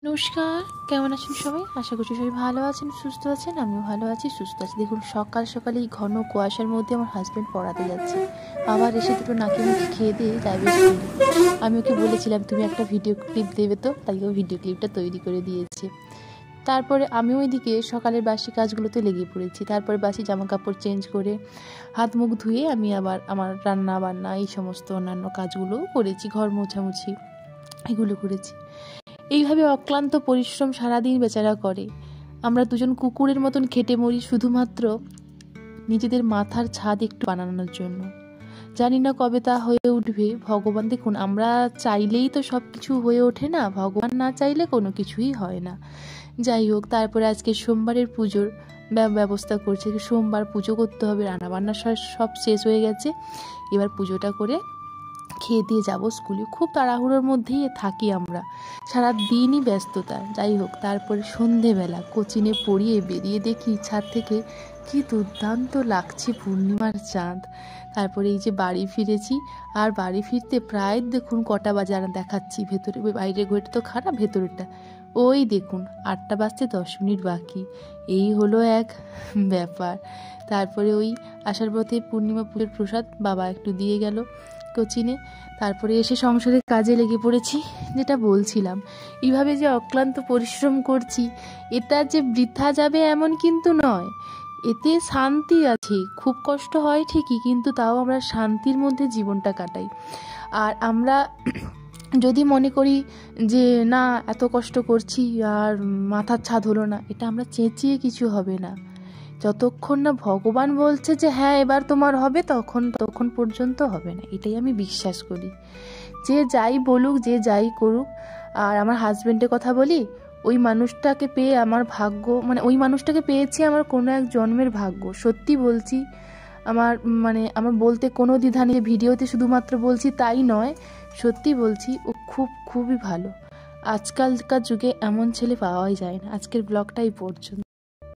নমস্কার, কেমন আছেন সবাই? আশা করছি সবাই ভালো আছেন, সুস্থ আছেন। আমিও ভালো আছি, সুস্থ আছি। দেখুন, সকাল সকালে এই ঘন কুয়াশার মধ্যে আমার হাজব্যান্ড পড়াতে যাচ্ছে। আবার এসে দুটো নাকি মুখি খেয়ে দিয়ে যাবে স্কুলে। আমি ওকে বলেছিলাম তুমি একটা ভিডিও ক্লিপ দেবে, তো তাই ও ভিডিও ক্লিপটা তৈরি করে দিয়েছে। তারপরে আমিও ওইদিকে সকালের বাসি কাজগুলোতে লেগে পড়েছি। তারপরে বাসি জামা কাপড় চেঞ্জ করে হাত মুখ ধুয়ে আমি আবার আমার রান্না বান্না এই সমস্ত অন্যান্য কাজগুলোও করেছি, ঘর মোছামুছি এগুলো করেছি। এইভাবে অক্লান্ত পরিশ্রম সারাদিন বেচারা করে। আমরা দুজন কুকুরের মতন খেটে মরি শুধুমাত্র নিজেদের মাথার ছাদ একটু বানানোর জন্য। জানি না কবে তা হয়ে উঠবে। ভগবান, দেখুন, আমরা চাইলেই তো সব কিছু হয়ে ওঠে না, ভগবান না চাইলে কোনো কিছুই হয় না। যাই হোক, তারপরে আজকে সোমবারের পুজোর ব্যবস্থা করছে। সোমবার পুজো করতে হবে, রান্নাবান্না সব শেষ হয়ে গেছে। এবার পুজোটা করে খেয়ে দিয়ে যাবো স্কুলে। খুব তাড়াহুড়োর মধ্যেই থাকি আমরা, সারা দিনই ব্যস্ততা। যাই হোক, তারপরে সন্ধেবেলা কোচিনে পড়িয়ে বেরিয়ে দেখি ছাদ থেকে কি দুর্দান্ত লাগছে পূর্ণিমার চাঁদ। তারপরে এই যে বাড়ি ফিরেছি, আর বাড়ি ফিরতে প্রায় দেখুন কটা বাজে আর দেখাচ্ছি। ভেতরে বাইরের ঘড়িটা তো খারাপ, ভেতরেরটা ওই দেখুন 8টা বাজতে 10 মিনিট বাকি। এই হলো এক ব্যাপার। তারপরে ওই আসার পথে পূর্ণিমা পুজোর প্রসাদ বাবা একটু দিয়ে গেল কোচিনে। তারপরে এসে সংসারের কাজে লেগে পড়েছি। যেটা বলছিলাম, এইভাবে যে অক্লান্ত পরিশ্রম করছি, এটা যে বৃথা যাবে এমন কিন্তু নয়। এতে শান্তি আছে। খুব কষ্ট হয় ঠিকই, কিন্তু তাও আমরা শান্তির মধ্যে জীবনটা কাটাই। আর আমরা যদি মনে করি যে না, এত কষ্ট করছি আর মাথার ছাদ হলো না, এটা আমরা চেঁচিয়ে কিছু হবে না। যতক্ষণ না ভগবান বলছে যে হ্যাঁ এবার তোমার হবে, ততক্ষণ পর্যন্ত হবে না। এটাই আমি বিশ্বাস করি। যে যাই বলুক, যে যাই করুক। আর আমার হাজবেন্ডের কথা বলি, ওই মানুষটাকে পেয়ে আমার ভাগ্য, মানে ওই মানুষটাকে পেয়েছি আমার কোনো এক জন্মের ভাগ্য। সত্যি বলছি, আমার বলতে কোনো দ্বিধা নেই। ভিডিওতে শুধুমাত্র বলছি তাই নয়, সত্যি বলছি, ও খুবই ভালো। আজকালকার যুগে এমন ছেলে পাওয়াই যায় না। আজকের ব্লগটা এই পর্যন্ত।